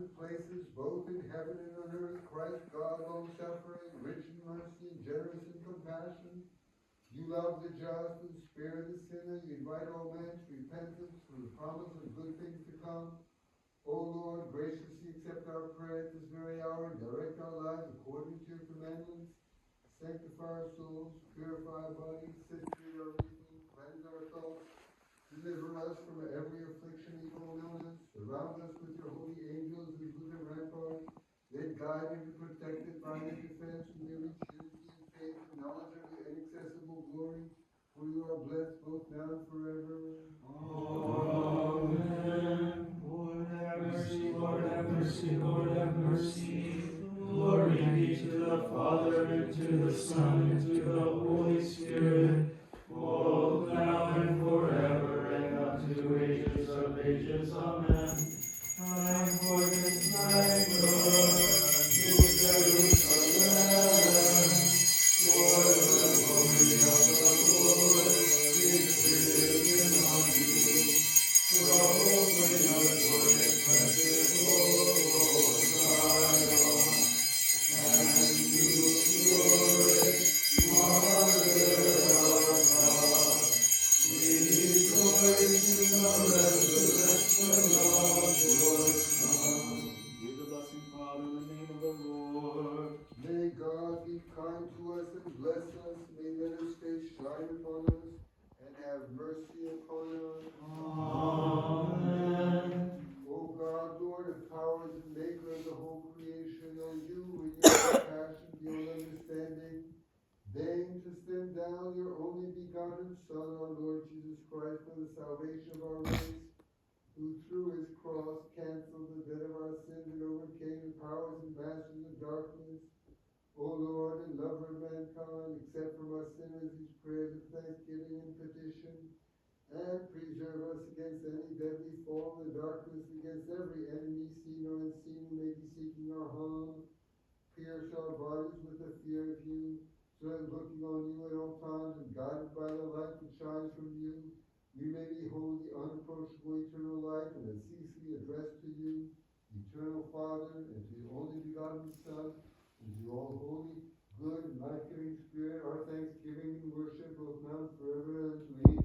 pleasant places, both in heaven and on earth, Christ God, long-suffering, rich in mercy and generous in compassion. You love the just and spare the sinner. You invite all men to repentance for the promise of good things to come. O Lord, graciously accept our prayer at this very hour and direct our lives according to your commandments. Sanctify our souls, purify our bodies, situate our reasoning, cleanse our thoughts, deliver us from every affliction, evil, and illness. Surround us with your holy angels and with a rampart. Then guide and protect it by your defense. We may reach unity in faith and knowledge of your inaccessible glory. For you are blessed both now and forever. Amen. Lord have mercy, Lord have mercy, Lord have mercy. Glory be to the Father, and to the Son, and to the Holy Spirit, both now and forever, and unto ages of ages. Amen. Time for this night, Lord, to Jerusalem, for the glory of the Lord is written on you. Proclaim the glorious blessed Lord Zion, and you, glory, Mother of God, rejoice in the resurrection of your Son. Give the blessing, Father, in the name of the Lord. May God be kind to us and bless us. May let his face shine upon us and have mercy upon us. Amen. O God, Lord of powers and maker of the whole creation, O you, in your compassion beyond understanding, deign to send down your only begotten Son, our Lord Jesus Christ, for the salvation of our race, who through his cross canceled the debt of our sins and overcame the powers and masters of darkness. O Lord and lover of mankind, accept from us sinners these prayers of thanksgiving and petition, and preserve us against any deadly fall in the darkness, against every enemy, seen or unseen, who may be seeking our harm. Pierce our bodies with the fear of you, so that looking on you at all times and guided by the light that shines from you, we may behold the unapproachable eternal light and unceasingly address to you, eternal Father, and to your only begotten Son, and to all holy, good, and life-giving Spirit, our thanksgiving and worship, both now